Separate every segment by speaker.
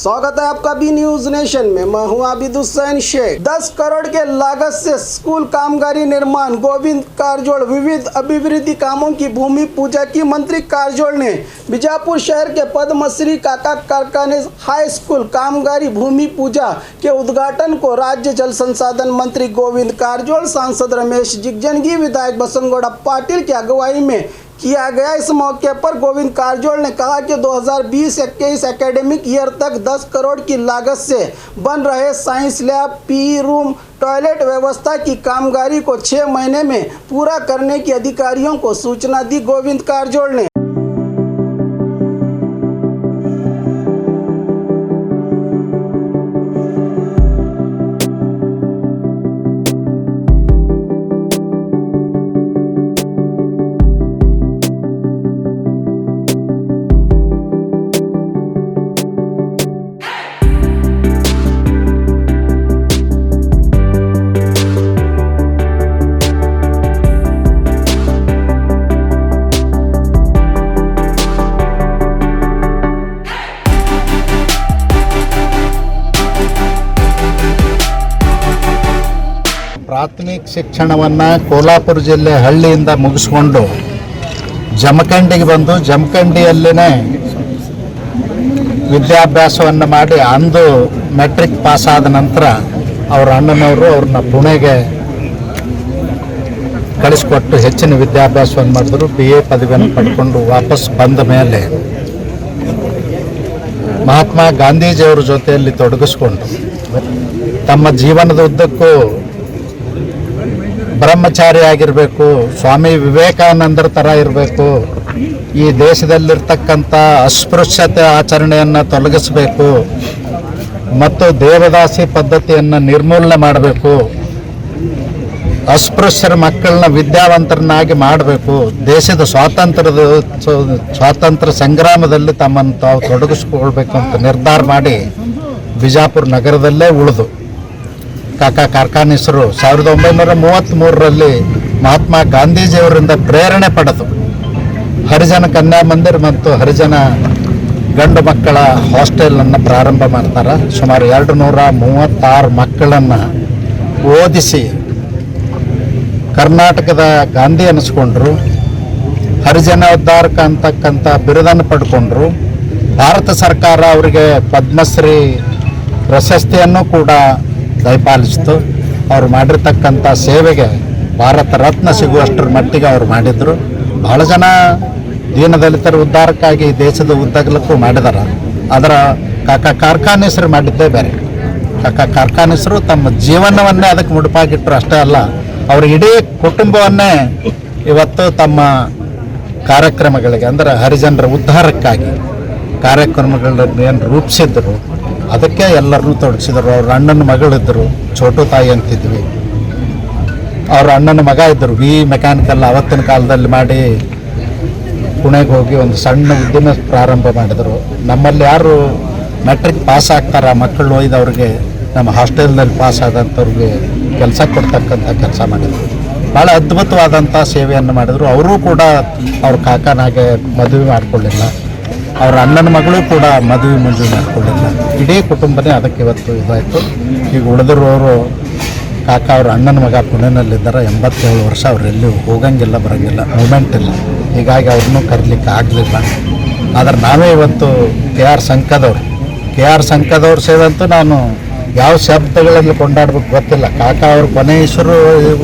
Speaker 1: स्वागत है आपका बी न्यूज नेशन में। मैं हूं आबिद हुसैन शेख। 10 करोड़ के लागत से स्कूल कामगारी निर्माण गोविंद कारजोड़ विविध अभिवृद्धि कामों की भूमि पूजा की। मंत्री कारजोड़ ने बीजापुर शहर के पद्मश्री काका कारखाने हाई स्कूल कामगारी भूमि पूजा के उद्घाटन को राज्य जल संसाधन मंत्री गोविंद कारजोड़, सांसद रमेश जिगजनगी, विधायक बसनगौड़ा पाटिल की अगुवाई में किया गया। इस मौके पर गोविंद कारजोड़ ने कहा कि 2020-21 एकेडमिक ईयर तक 10 करोड़ की लागत से बन रहे science lab, P room, toilet व्यवस्था की कामगारी को 6 महीने में पूरा करने की अधिकारियों को सूचना दी। गोविंद कारजोड़ ने
Speaker 2: ಪ್ರಾಥಮಿಕ ಶಿಕ್ಷಣವನ್ನು ಕೋಲಾಪುರ ಜಿಲ್ಲೆ ಹಳ್ಳಿಯಿಂದ ಮುಗಿಸ್ಕೊಂಡು ಜಮಖಂಡಿಗೆ ಬಂದು ಜಮಖಂಡಿಯಲ್ಲೇ ವಿದ್ಯಾಭ್ಯಾಸವನ್ನು ಮಾಡಿ ಅಂದು ಮೆಟ್ರಿಕ್ ಪಾಸ್ ಆದ ನಂತರ ಅವರ ಅಣ್ಣನವರು ಅವ್ರನ್ನ ಪುಣೆಗೆ ಕಳಿಸ್ಕೊಟ್ಟು ಹೆಚ್ಚಿನ ವಿದ್ಯಾಭ್ಯಾಸವನ್ನು ಮಾಡಿದ್ರು. BA ಪದವಿಯನ್ನು ಪಡ್ಕೊಂಡು ವಾಪಸ್ ಬಂದ ಮೇಲೆ ಮಹಾತ್ಮ ಗಾಂಧೀಜಿಯವರ ಜೊತೆಯಲ್ಲಿ ತೊಡಗಿಸ್ಕೊಂಡು ತಮ್ಮ ಜೀವನದ ಉದ್ದಕ್ಕೂ ಬ್ರಹ್ಮಚಾರಿ ಆಗಿರಬೇಕು, ಸ್ವಾಮಿ ವಿವೇಕಾನಂದರ ಥರ ಇರಬೇಕು, ಈ ದೇಶದಲ್ಲಿರ್ತಕ್ಕಂಥ ಅಸ್ಪೃಶ್ಯತೆ ಆಚರಣೆಯನ್ನು ತೊಲಗಿಸಬೇಕು ಮತ್ತು ದೇವದಾಸಿ ಪದ್ಧತಿಯನ್ನು ನಿರ್ಮೂಲನೆ ಮಾಡಬೇಕು, ಅಸ್ಪೃಶ್ಯರ ಮಕ್ಕಳನ್ನ ವಿದ್ಯಾವಂತರನ್ನಾಗಿ ಮಾಡಬೇಕು, ದೇಶದ ಸ್ವಾತಂತ್ರ್ಯ ಸಂಗ್ರಾಮದಲ್ಲಿ ತಮ್ಮನ್ನು ತಾವು ತೊಡಗಿಸ್ಕೊಳ್ಬೇಕು ಅಂತ ನಿರ್ಧಾರ ಮಾಡಿ ಬಿಜಾಪುರ ನಗರದಲ್ಲೇ ಉಳಿದು ಕಾಕಾ ಕಾರ್ಖಾನಿಸರು 1933ರಲ್ಲಿ ಮಹಾತ್ಮ ಗಾಂಧೀಜಿಯವರಿಂದ ಪ್ರೇರಣೆ ಪಡೆದು ಹರಿಜನ ಕನ್ಯಾ ಮಂದಿರ ಮತ್ತು ಹರಿಜನ ಗಂಡು ಮಕ್ಕಳ ಹಾಸ್ಟೆಲನ್ನು ಪ್ರಾರಂಭ ಮಾಡ್ತಾರೆ. ಸುಮಾರು 236 ಮಕ್ಕಳನ್ನು ಓದಿಸಿ ಕರ್ನಾಟಕದ ಗಾಂಧಿ ಅನ್ನಿಸ್ಕೊಂಡ್ರು. ಹರಿಜನ ಉದ್ಧಾರಕ ಅಂತಕ್ಕಂಥ ಬಿರುದನ್ನು ಪಡ್ಕೊಂಡ್ರು. ಭಾರತ ಸರ್ಕಾರ ಅವರಿಗೆ ಪದ್ಮಶ್ರೀ ಪ್ರಶಸ್ತಿಯನ್ನು ಕೂಡ ದಯಪಾಲಿಸಿತು. ಅವರು ಮಾಡಿರ್ತಕ್ಕಂಥ ಸೇವೆಗೆ ಭಾರತ ರತ್ನ ಸಿಗುವಷ್ಟರ ಮಟ್ಟಿಗೆ ಅವರು ಮಾಡಿದರು. ಬಹಳ ಜನ ದೀನದಲಿತರ ಉದ್ಧಾರಕ್ಕಾಗಿ ದೇಶದ ಉದ್ದಗಲಕ್ಕೂ ಮಾಡಿದಾರೆ. ಅದರ ಕಾಕಾ ಕಾರ್ಖಾನಿಸರು ಮಾಡಿದ್ದೇ ಬೇರೆ. ಕಾಕಾ ಕಾರ್ಖಾನಿಸರು ತಮ್ಮ ಜೀವನವನ್ನೇ ಅದಕ್ಕೆ ಮುಡುಪಾಗಿಟ್ಟರು. ಅಷ್ಟೇ ಅಲ್ಲ, ಅವರ ಇಡೀ ಕುಟುಂಬವನ್ನೇ ಇವತ್ತು ತಮ್ಮ ಕಾರ್ಯಕ್ರಮಗಳಿಗೆ ಅಂದರೆ ಹರಿಜನರ ಉದ್ಧಾರಕ್ಕಾಗಿ ಕಾರ್ಯಕ್ರಮಗಳನ್ನು ಏನು ರೂಪಿಸಿದ್ರು ಅದಕ್ಕೆ ಎಲ್ಲರನ್ನೂ ತೊಡಗಿಸಿದರು. ಅವ್ರ ಅಣ್ಣನ ಮಗಳಿದ್ದರು, ಛೋಟು ತಾಯಿ ಅಂತಿದ್ವಿ. ಅವ್ರ ಅಣ್ಣನ ಮಗ ಇದ್ದರು, ವಿ ಮೆಕ್ಯಾನಿಕಲ್ ಅವತ್ತಿನ ಕಾಲದಲ್ಲಿ ಮಾಡಿ ಪುಣೆಗೆ ಹೋಗಿ ಒಂದು ಸಣ್ಣ ಉದ್ಯಮ ಪ್ರಾರಂಭ ಮಾಡಿದರು. ನಮ್ಮಲ್ಲಿ ಯಾರು ಮೆಟ್ರಿಕ್ ಪಾಸ್ ಆಗ್ತಾರ ಮಕ್ಕಳು ಒಯ್ದವ್ರಿಗೆ ನಮ್ಮ ಹಾಸ್ಟೆಲ್ನಲ್ಲಿ ಪಾಸ್ ಆದಂಥವ್ರಿಗೆ ಕೆಲಸ ಕೊಡ್ತಕ್ಕಂಥ ಕೆಲಸ ಮಾಡಿದರು. ಭಾಳ ಅದ್ಭುತವಾದಂಥ ಸೇವೆಯನ್ನು ಮಾಡಿದರು. ಅವರೂ ಕೂಡ ಅವ್ರ ಕಾಕನಾಗೆ ಮದುವೆ ಮಾಡಿಕೊಳ್ಳಿಲ್ಲ, ಅವರ ಅಣ್ಣನ ಮಗಳು ಕೂಡ ಮದುವೆ ಮಾಡ್ಕೊಳ್ಳಿಲ್ಲ. ಇಡೀ ಕುಟುಂಬನೇ ಅದಕ್ಕೆ ಇವತ್ತು ಇದಾಯಿತು. ಈಗ ಉಳಿದಿರೋರು ಕಾಕ ಅವ್ರ ಅಣ್ಣನ ಮಗ ಪುಣೆನಲ್ಲಿದ್ದಾರೆ, 87 ವರ್ಷ. ಅವರೆಲ್ಲೂ ಹೋಗಂಗಿಲ್ಲ, ಬರೋಂಗಿಲ್ಲ, ಮೂಮೆಂಟ್ ಇಲ್ಲ. ಹೀಗಾಗಿ ಅವ್ರನ್ನೂ ಕರೀಲಿಕ್ಕೆ ಆಗಲಿಲ್ಲ. ಆದರೆ ನಾವೇ ಇವತ್ತು KR ಸಂಕದವ್ರು ಸೇವಂತೂ ನಾನು ಯಾವ ಶಬ್ದಗಳಲ್ಲಿ ಕೊಂಡಾಡ್ಬೇಕು ಗೊತ್ತಿಲ್ಲ. ಕಾಕ ಅವ್ರ ಕೊನೆ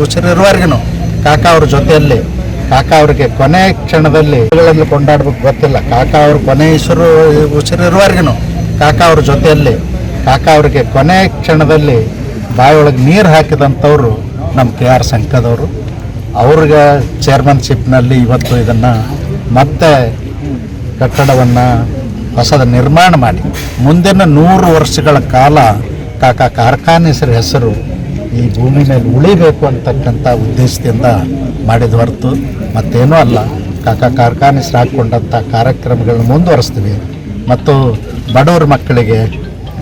Speaker 2: ಉಸಿರಿರುವವರೆಗೂ ಕಾಕ ಅವ್ರ ಜೊತೆಯಲ್ಲಿ, ಕಾಕ ಅವ್ರಿಗೆ ಕೊನೆ ಕ್ಷಣದಲ್ಲಿ ಕೊಂಡಾಡ್ಬೇಕು ಗೊತ್ತಿಲ್ಲ. ಕಾಕ ಅವ್ರ ಕೊನೆ ಉಸಿರಿರುವವರೆಗೂ ಕಾಕ ಅವ್ರ ಜೊತೆಯಲ್ಲಿ, ಕಾಕ ಅವ್ರಿಗೆ ಕೊನೆ ಕ್ಷಣದಲ್ಲಿ ಬಾಯೊಳಗೆ ನೀರು ಹಾಕಿದಂಥವ್ರು ನಮ್ಮ KR ಸಂಕದವರು. ಅವ್ರಿಗೆ ಚೇರ್ಮನ್ಶಿಪ್ನಲ್ಲಿ ಇವತ್ತು ಇದನ್ನು ಮತ್ತೆ ಕಟ್ಟಡವನ್ನು ಹೊಸದ ನಿರ್ಮಾಣ ಮಾಡಿ ಮುಂದಿನ 100 ವರ್ಷಗಳ ಕಾಲ ಕಾಕಾ ಕಾರ್ಖಾನಿಸರ ಹೆಸರು ಈ ಭೂಮಿ ಮೇಲೆ ಉಳಿಬೇಕು ಅಂತಕ್ಕಂಥ ಉದ್ದೇಶದಿಂದ ಮಾಡಿದ ಹೊರತು ಮತ್ತೇನೂ ಅಲ್ಲ. ಕಾಕಾ ಕಾರ್ಖಾನಿಸರು ಹಾಕ್ಕೊಂಡಂಥ ಕಾರ್ಯಕ್ರಮಗಳನ್ನ ಮುಂದುವರಿಸ್ತೀವಿ ಮತ್ತು ಬಡವರ ಮಕ್ಕಳಿಗೆ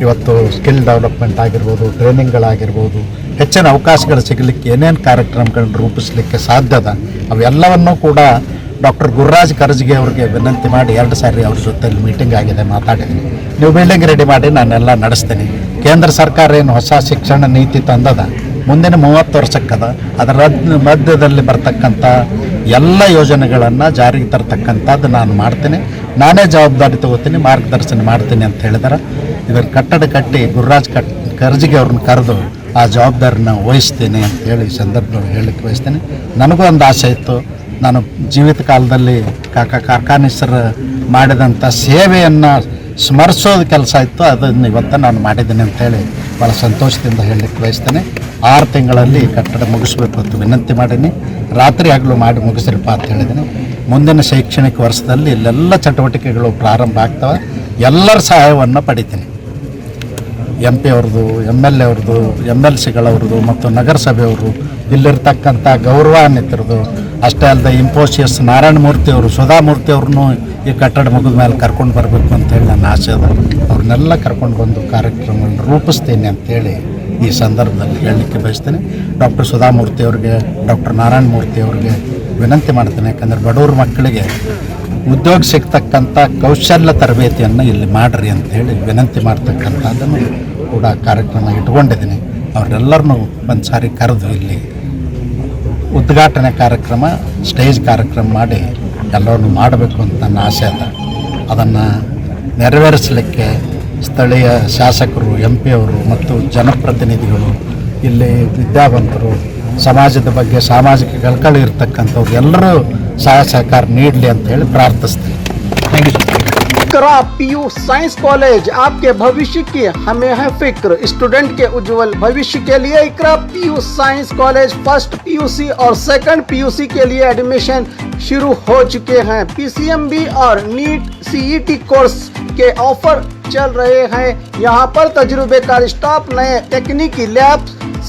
Speaker 2: ಇವತ್ತು ಸ್ಕಿಲ್ ಡೆವಲಪ್ಮೆಂಟ್ ಆಗಿರ್ಬೋದು, ಟ್ರೈನಿಂಗ್ಗಳಾಗಿರ್ಬೋದು, ಹೆಚ್ಚಿನ ಅವಕಾಶಗಳು ಸಿಗಲಿಕ್ಕೆ ಏನೇನು ಕಾರ್ಯಕ್ರಮಗಳನ್ನ ರೂಪಿಸಲಿಕ್ಕೆ ಸಾಧ್ಯದ ಅವೆಲ್ಲವನ್ನೂ ಕೂಡ ಡಾಕ್ಟರ್ ಗುರುರಾಜ್ ಕರ್ಜ್ಗೆ ಅವ್ರಿಗೆ ವಿನಂತಿ ಮಾಡಿ 2 ಸಾರಿ ಅವ್ರ ಜೊತೆಲಿ ಮೀಟಿಂಗ್ ಆಗಿದೆ, ಮಾತಾಡಿದ್ದೀನಿ. ನೀವು ಬಿಲ್ಡಿಂಗ್ ರೆಡಿ ಮಾಡಿ ನಾನೆಲ್ಲ ನಡೆಸ್ತೀನಿ. ಕೇಂದ್ರ ಸರ್ಕಾರ ಏನು ಹೊಸ ಶಿಕ್ಷಣ ನೀತಿ ತಂದದ ಮುಂದಿನ 30 ವರ್ಷಕ್ಕದ, ಅದರ ಮಧ್ಯದಲ್ಲಿ ಬರ್ತಕ್ಕಂಥ ಎಲ್ಲ ಯೋಜನೆಗಳನ್ನು ಜಾರಿಗೆ ತರ್ತಕ್ಕಂಥದ್ದು ನಾನು ಮಾಡ್ತೀನಿ. ನಾನೇ ಜವಾಬ್ದಾರಿ ತಗೋತೀನಿ, ಮಾರ್ಗದರ್ಶನ ಮಾಡ್ತೀನಿ ಅಂತ ಹೇಳಿದಾರೆ. ಇದರ ಕಟ್ಟಡ ಕಟ್ಟಿ ಗುರುರಾಜ್ ಕರ್ಜಿಗೆ ಅವ್ರನ್ನ ಕರೆದು ಆ ಜವಾಬ್ದಾರಿನ ವಹಿಸ್ತೀನಿ ಅಂತ ಹೇಳಿ ಈ ಸಂದರ್ಭದಲ್ಲಿ ಹೇಳಲಿಕ್ಕೆ ಬಯಸ್ತೀನಿ. ನನಗೂ ಒಂದು ಆಸೆ ಇತ್ತು, ನಾನು ಜೀವಿತ ಕಾಲದಲ್ಲಿ ಕಾರ್ಖಾನೇಶ್ವರ ಮಾಡಿದಂಥ ಸೇವೆಯನ್ನು ಸ್ಮರಿಸೋದು ಕೆಲಸ ಇತ್ತು, ಅದನ್ನು ಇವತ್ತು ನಾನು ಮಾಡಿದ್ದೀನಿ ಅಂತೇಳಿ ಭಾಳ ಸಂತೋಷದಿಂದ ಹೇಳಲಿಕ್ಕೆ ಬಯಸ್ತೇನೆ. 6 ತಿಂಗಳಲ್ಲಿ ಕಟ್ಟಡ ಮುಗಿಸ್ಬೇಕು ಅಂತ ವಿನಂತಿ ಮಾಡೀನಿ. ರಾತ್ರಿ ಹಗಲು ಮಾಡಿ ಮುಗಿಸ್ರಿಪ್ಪ ಅಂತ ಹೇಳಿದ್ದೀನಿ. ಮುಂದಿನ ಶೈಕ್ಷಣಿಕ ವರ್ಷದಲ್ಲಿ ಇಲ್ಲೆಲ್ಲ ಚಟುವಟಿಕೆಗಳು ಪ್ರಾರಂಭ ಆಗ್ತವೆ. ಎಲ್ಲರ ಸಹಾಯವನ್ನು ಪಡಿತೀನಿ. MP ಅವ್ರದ್ದು, MLA ಅವ್ರದ್ದು, MLCಗಳವ್ರದ್ದು ಮತ್ತು ನಗರಸಭೆಯವರು, ಇಲ್ಲಿರ್ತಕ್ಕಂಥ ಗೌರವಾನ್ವಿತರದು ಅಷ್ಟೇ ಅಲ್ಲದೆ ಇಂಫೋಸಿಸ್ ನಾರಾಯಣ ಮೂರ್ತಿ ಅವರು, ಸುಧಾಮೂರ್ತಿ ಅವ್ರನ್ನೂ ಈ ಕಟ್ಟಡ ಮುಗಿದ ಮೇಲೆ ಕರ್ಕೊಂಡು ಬರಬೇಕು ಅಂತೇಳಿ ನನ್ನ ಆಸೆ ಅದ. ಅವ್ರನ್ನೆಲ್ಲ ಕರ್ಕೊಂಡು ಬಂದು ಕಾರ್ಯಕ್ರಮವನ್ನು ರೂಪಿಸ್ತೀನಿ ಅಂತೇಳಿ ಈ ಸಂದರ್ಭದಲ್ಲಿ ಹೇಳಲಿಕ್ಕೆ ಬಯಸ್ತೇನೆ. ಡಾಕ್ಟರ್ ಸುಧಾಮೂರ್ತಿ ಅವ್ರಿಗೆ, ಡಾಕ್ಟರ್ ನಾರಾಯಣ ಮೂರ್ತಿ ಅವ್ರಿಗೆ ವಿನಂತಿ ಮಾಡ್ತೇನೆ. ಯಾಕಂದರೆ ಬಡವ್ರ ಮಕ್ಕಳಿಗೆ ಉದ್ಯೋಗ ಸಿಗ್ತಕ್ಕಂಥ ಕೌಶಲ್ಯ ತರಬೇತಿಯನ್ನು ಇಲ್ಲಿ ಮಾಡಿರಿ ಅಂಥೇಳಿ ವಿನಂತಿ ಮಾಡ್ತಕ್ಕಂಥದ್ದನ್ನು ಕೂಡ ಕಾರ್ಯಕ್ರಮ ಇಟ್ಕೊಂಡಿದ್ದೀನಿ. ಅವರೆಲ್ಲರನ್ನೂ ಒಂದು ಸಾರಿ ಕರೆದು ಇಲ್ಲಿ ಉದ್ಘಾಟನೆ ಕಾರ್ಯಕ್ರಮ, ಸ್ಟೇಜ್ ಕಾರ್ಯಕ್ರಮ ಮಾಡಿ ಎಲ್ಲರನ್ನೂ ಮಾಡಬೇಕು ಅಂತ ನನ್ನ ಆಸೆ ಅದ. ಅದನ್ನು ನೆರವೇರಿಸಲಿಕ್ಕೆ ಸ್ಥಳೀಯ ಶಾಸಕರು, MP ಅವರು ಮತ್ತು ಜನಪ್ರತಿನಿಧಿಗಳು, ಇಲ್ಲಿ ವಿದ್ಯಾವಂತರು, ಸಮಾಜದ ಬಗ್ಗೆ ಸಾಮಾಜಿಕ ಕಳಕಳಿ ಇರ್ತಕ್ಕಂಥವ್ರು ಎಲ್ಲರೂ ಸಹಾಯ ಸಹಕಾರ ನೀಡಲಿ ಅಂತ ಹೇಳಿ ಪ್ರಾರ್ಥಿಸ್ತೀನಿ. Thank you.
Speaker 1: Iqra PU science college, आपके भविष्य की हमें है फिक्र। स्टूडेंट के उज्जवल भविष्य के लिए इकरा PU science college first PUC और सेकंड PUC के लिए एडमिशन शुरू हो चुके हैं। PCMB और नीट CET कोर्स के ऑफर चल रहे हैं। यहाँ पर तजुर्बेकार स्टाफ, नए तकनीकी लैब,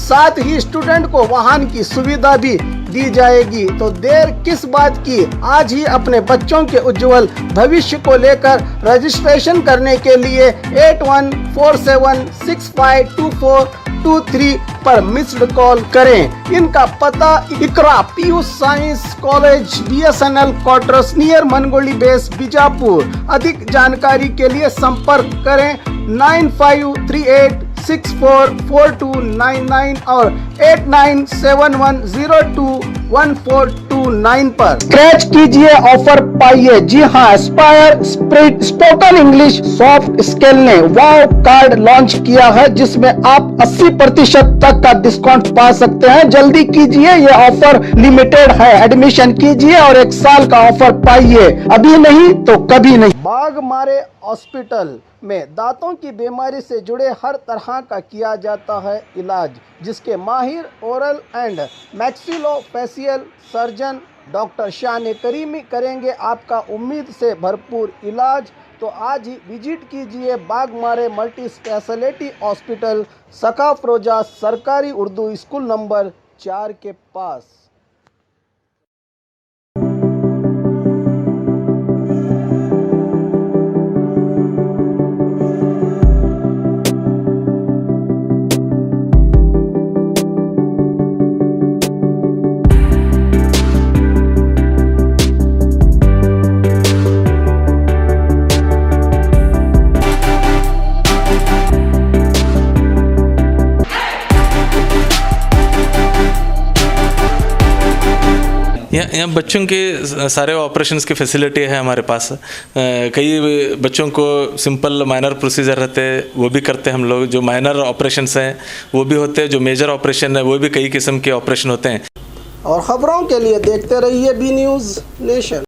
Speaker 1: साथ ही स्टूडेंट को वाहन की सुविधा भी दी जाएगी। तो देर किस बात की, आज ही अपने बच्चों के उज्जवल भविष्य को लेकर रजिस्ट्रेशन करने के लिए 8147652423 पर मिस्ड कॉल करें। इनका पता Iqra PU science college, BSNL quarters near Mangoli base, Bijapur. अधिक जानकारी के लिए संपर्क करें 9538644299 और 8971021429 पर स्क्रैच कीजिए, ऑफर पाइए। जी हाँ, Aspire spirit spoken English soft skill ने वाव कार्ड लॉन्च किया है, जिसमें आप 80% तक का डिस्काउंट पा सकते हैं। जल्दी कीजिए, ये ऑफर लिमिटेड है। एडमिशन कीजिए और 1 साल का ऑफर पाइए, अभी नहीं तो कभी नहीं। बाघमारे हॉस्पिटल में दांतों की बीमारी से जुड़े हर तरह का किया जाता है इलाज, जिसके माहिर oral and maxillofacial surgeon doctor शान करीमी करेंगे आपका उम्मीद से भरपूर इलाज। तो आज ही विजिट कीजिए बाघमारे मल्टी स्पेशलिटी हॉस्पिटल, सकाफरोजा सरकारी उर्दू स्कूल नंबर 4 के पास।
Speaker 3: यहाँ बच्चों के सारे ऑपरेशंस की फैसिलिटी है हमारे पास। कई बच्चों को सिंपल माइनर प्रोसीजर रहते हैं, वो भी करते हैं हम लोग। जो माइनर ऑपरेशंस हैं वो भी होते हैं, जो मेजर ऑपरेशन है वो भी कई किस्म के ऑपरेशन होते हैं।
Speaker 1: और खबरों के लिए देखते रहिए बी न्यूज़ नेशन।